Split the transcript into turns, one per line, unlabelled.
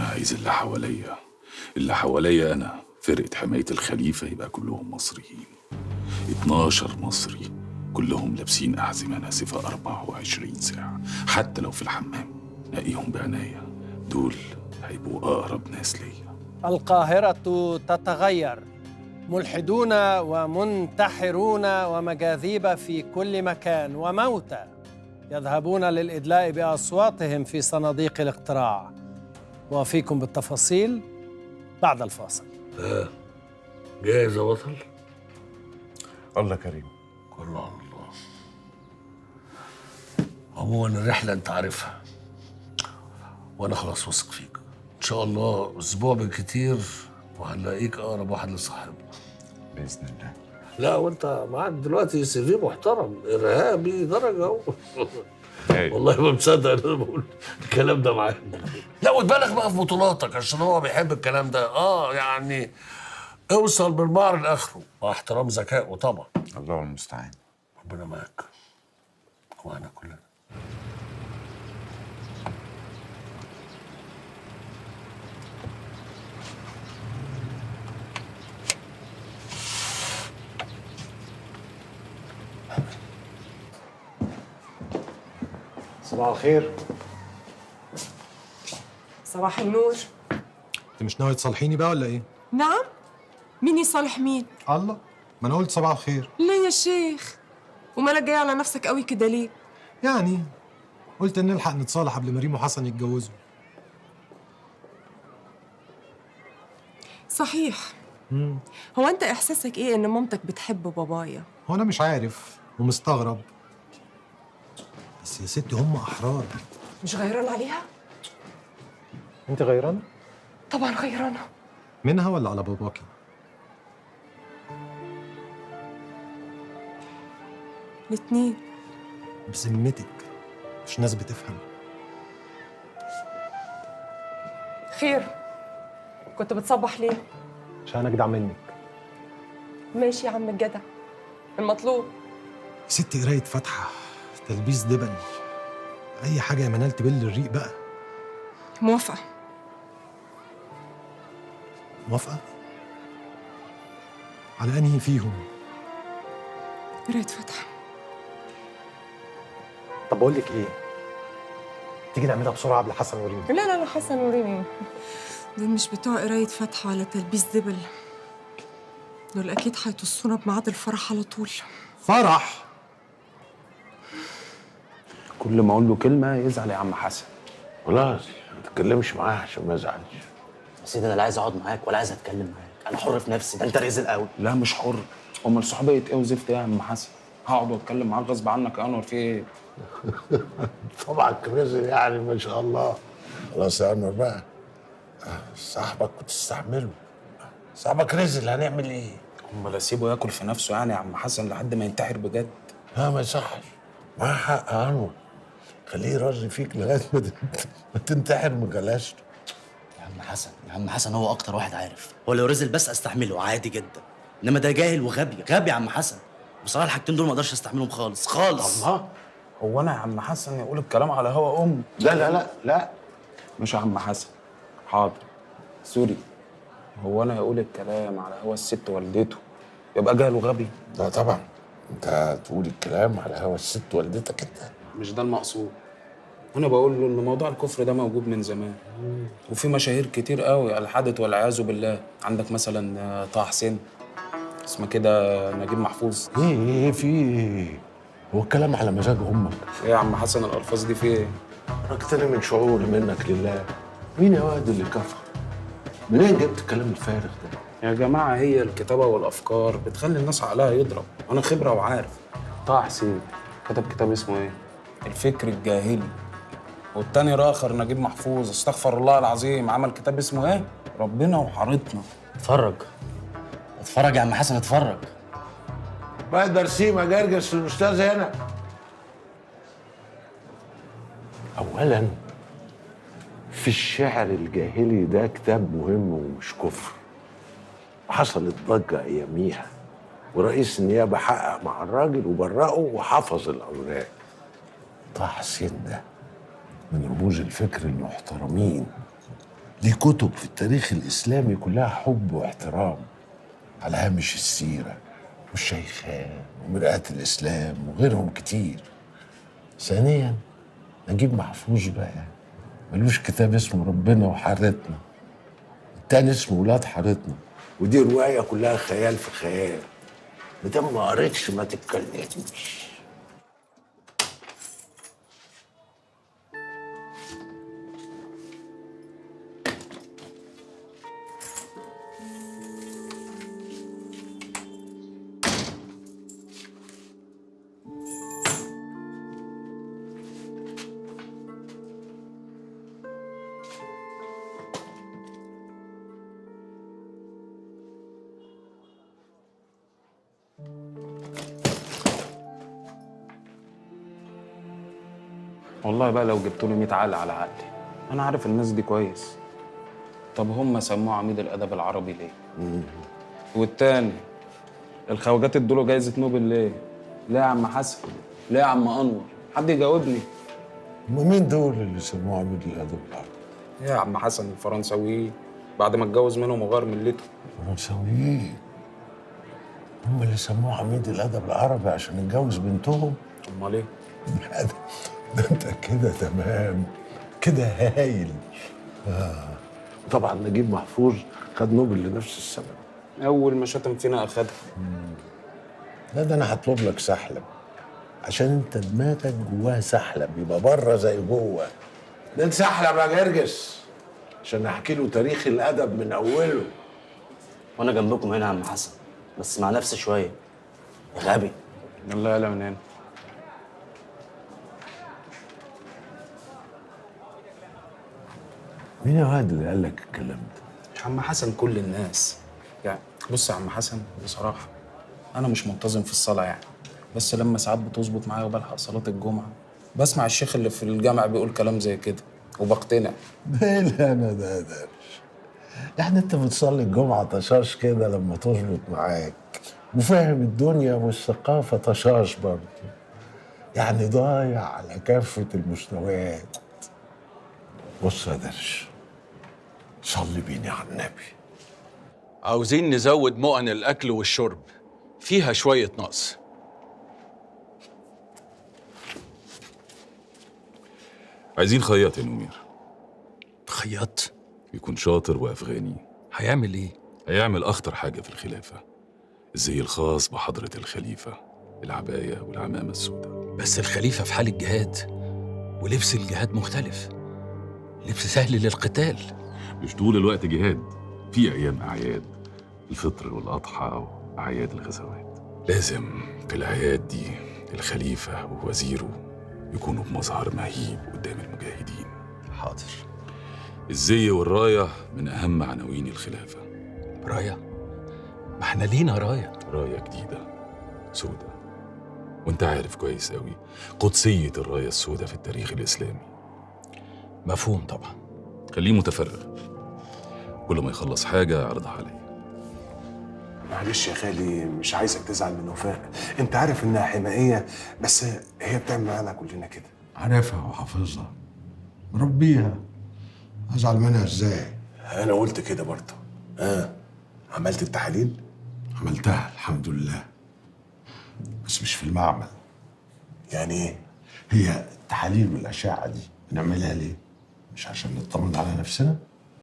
انا عايز اللي حواليا انا فرقة حماية الخليفة يبقى كلهم مصريين. 12 مصري كلهم لابسين أحزمة ناسفة 24 ساعة، حتى لو في الحمام نقيهم بعناية. دول هيبقوا أقرب ناس ليا.
القاهرة تتغير، ملحدون ومنتحرون ومجاذيب في كل مكان وموتى يذهبون للإدلاء بأصواتهم في صناديق الاقتراع. وأوفيكم بالتفاصيل بعد الفاصل.
جاهز يا بطل؟
الله كريم.
كله على الله. عموما الرحلة أنت عارفها، وأنا خلاص واثق فيك. إن شاء الله أسبوع بالكتير وهنلاقيك أقرب واحد لصاحبنا
بإذن الله.
لا وأنت معاك دلوقتي سي في محترم، إرهابي درجة أهو. والله ما مصدق إن أنا بقول الكلام ده معاك. لا وتبالغ بقى في بطولاتك عشان هو بيحب الكلام ده. يعني اوصل بالبعر لاخره مع احترام ذكائه طبعا.
الله المستعان.
ربنا معاك ومعنا كلنا.
صباح الخير.
صباح النور.
انت مش ناوي تصالحيني بقى ولا ايه؟
نعم؟ مين يصالح مين؟
الله، ما انا قلت صباح الخير.
لا يا شيخ، ومالك جاي على نفسك قوي كده ليه؟
يعني قلت ان نلحق نتصالح قبل ما ريم وحسن يتجوزوا.
صحيح. هو انت احساسك ايه ان مامتك بتحب بابايا؟
هو انا مش عارف ومستغرب، بس يا ستي هم احرار.
مش غيران عليها؟
انت غيرانه؟
طبعا غيرانه.
منها ولا على باباكي؟
الاتنين.
بذمتك مش ناس بتفهم.
خير، كنت بتصبح ليه؟
عشان اجدع منك.
ماشي يا عم الجدع، المطلوب.
يا ستي قرايه فاتحه، تلبيس دبل، اي حاجه يا منال تبل الريق بقى.
موافقه.
موافقه؟ على انهي فيهم؟
قرايه فاتحه.
طب بقول لك ايه، تيجي نعملها بسرعه قبل حسن وريم.
لا لا لا، حسن وريمي دول مش بتوع قرايه فاتحه ولا تلبيس دبل، دول اكيد هيتصونا بميعاد الفرح على طول.
فرح؟
كل ما اقول له كلمه يزعل يا عم حسن.
خلاص ما تتكلمش معاه عشان ما يزعلش.
يا سيدي انا لا عايز اقعد معاك ولا عايز اتكلم معاك، انا حر في نفسي. ده انت رزل قوي.
لا مش حر، امال صحوبيه ايه وزفت ايه يا عم حسن؟ هقعد واتكلم معاك غصب عنك يا انور، في ايه؟
طبعا رزق يعني ما شاء الله. خلاص يا انور بقى، صاحبك بتستحمله، صاحبك رزق، هنعمل ايه؟
امال اسيبه ياكل في نفسه يعني يا عم حسن لحد ما ينتحر بجد؟
لا ما يصحش، معاه حق يا انور، خليه يرازي فيك لغايه ما تنتحر بجلاشته.
يا عم حسن هو اكتر واحد عارف. هو لو رزل بس استحمله عادي جدا، انما ده جاهل وغبي غبي يا عم حسن. بصراحه الحاجتين دول ما اقدرش استحملهم خالص خالص.
الله، هو انا يا عم حسن يقول الكلام على هوا ام؟
لا لا لا لا،
مش يا عم حسن، حاضر سوري. هو انا يقول الكلام على هوا الست والدته يبقى جاهل وغبي؟
لا طبعا، انت تقول الكلام على هوا الست والدتك انت.
مش ده المقصود. انا بقول له ان موضوع الكفر ده موجود من زمان، وفي مشاهير كتير قوي الحدت والعياذ بالله. عندك مثلا طه حسين، اسمه كده نجيب محفوظ.
ايه في ايه؟ هو الكلام على مزاج امك؟
ايه يا عم حسن الالفاظ دي في ايه؟
اكتر من شعوري منك لله. مين يا واد اللي كفر؟ منين جبت الكلام الفارغ ده؟
يا جماعه هي الكتابه والافكار بتخلي الناس عقلها يضرب، انا خبره وعارف. طه حسين كتب كتاب اسمه ايه؟ الفكر الجاهلي. والتاني راخر نجيب محفوظ، استغفر الله العظيم، عمل كتاب اسمه ايه؟ ربنا وحارتنا.
اتفرج يا عم حسن، اتفرج.
بقى درسيمه جرجس الاستاذ هنا. اولا في الشعر الجاهلي ده كتاب مهم ومش كفر، حصلت ضجه اياميها، ورئيس النيابه حقق مع الراجل وبرأه وحفظ الاوراق. طه حسين ده من رموز الفكر المحترمين دي كتب في التاريخ الإسلامي كلها حب واحترام، على هامش السيرة والشيخان ومرآة الإسلام وغيرهم كتير. ثانيا نجيب محفوظ بقى ملوش كتاب اسمه ربنا وحارتنا، التاني اسمه ولاد حارتنا، ودي رواية كلها خيال في خيال. مادام ما قريتش ما تتكلمش.
والله بقى لو جبت له 100 عقل على عقلي. انا عارف الناس دي كويس. طب هم سموه عميد الادب العربي ليه؟ والتاني الخواجات ادوا له جايزه نوبل ليه؟ ليه يا عم حسن؟ ليه يا عم انور؟ حد يجاوبني.
هم مين دول اللي سموه عميد الادب العربي؟
يا عم حسن الفرنساويين بعد ما اتجوز منهم وغير ملته.
فرنساويين هم اللي سموه عميد الادب العربي عشان اتجوز بنتهم؟
امال ايه؟
ده انت كده تمام، كده هايل. طبعا نجيب محفوظ خد نوبل لنفس السبب.
اول ما شتم فينا اخدها.
لا ده انا هطلب لك سحلب، عشان انت دماغك جواها سحلب، يبقى بره زي جوه. ده سحلب يا جرجس عشان احكي له تاريخ الادب من اوله.
وانا جنبكم هنا يا عم حسن، بس مع نفسي شويه يا غبي.
يلا يلا من هنا.
مين يا واد اللي قال لك الكلام ده؟
يا عم حسن كل الناس. يعني بص يا عم حسن بصراحه انا مش منتظم في الصلاه يعني، بس لما ساعات بتظبط معايا وبلحق صلاه الجمعه بسمع الشيخ اللي في الجامع بيقول كلام زي كده وبقتنع.
لا انا ده يعني انت بتصلي الجمعه طشاش كده لما تظبط معاك، وفاهم الدنيا والثقافه طشاش برضه، يعني ضايع على كافه المستويات. بص يا درش، صلي بيني على النبي.
عاوزين نزود مؤن الأكل والشرب، فيها شوية نقص.
عايزين خياط يا نمير.
خياط؟
يكون شاطر وأفغاني.
هيعمل إيه؟
هيعمل أخطر حاجة في الخلافة، الزي الخاص بحضرة الخليفة، العباية والعمامة السوداء.
بس الخليفة في حال الجهاد، ولبس الجهاد مختلف، لبس سهل للقتال.
مش طول الوقت جهاد، في أيام أعياد، الفطر والأضحى وأعياد الغزوات. لازم في الأعياد دي الخليفة ووزيره يكونوا بمظهر مهيب قدام المجاهدين.
حاضر.
الزي والراية من أهم عناوين الخلافة.
راية؟ ما احنا لينا راية.
راية جديدة سودة، وانت عارف كويس قوي قدسية الراية السوداء في التاريخ الإسلامي.
مفهوم طبعا.
خليه متفرغ، كل ما يخلص حاجة عرضها عليا.
معلش يا خالي، مش عايزك تزعل من وفاء، انت عارف انها حمائيه، بس هي بتعمل معانا كلنا كده.
عارفها وحافظها، مربيها، ازعل منها ازاي؟
انا قلت كده برضه. عملت التحاليل؟
عملتها الحمد لله، بس مش في المعمل.
يعني ايه؟
هي التحاليل والاشعه دي بنعملها ليه؟ مش عشان نطمن على نفسنا؟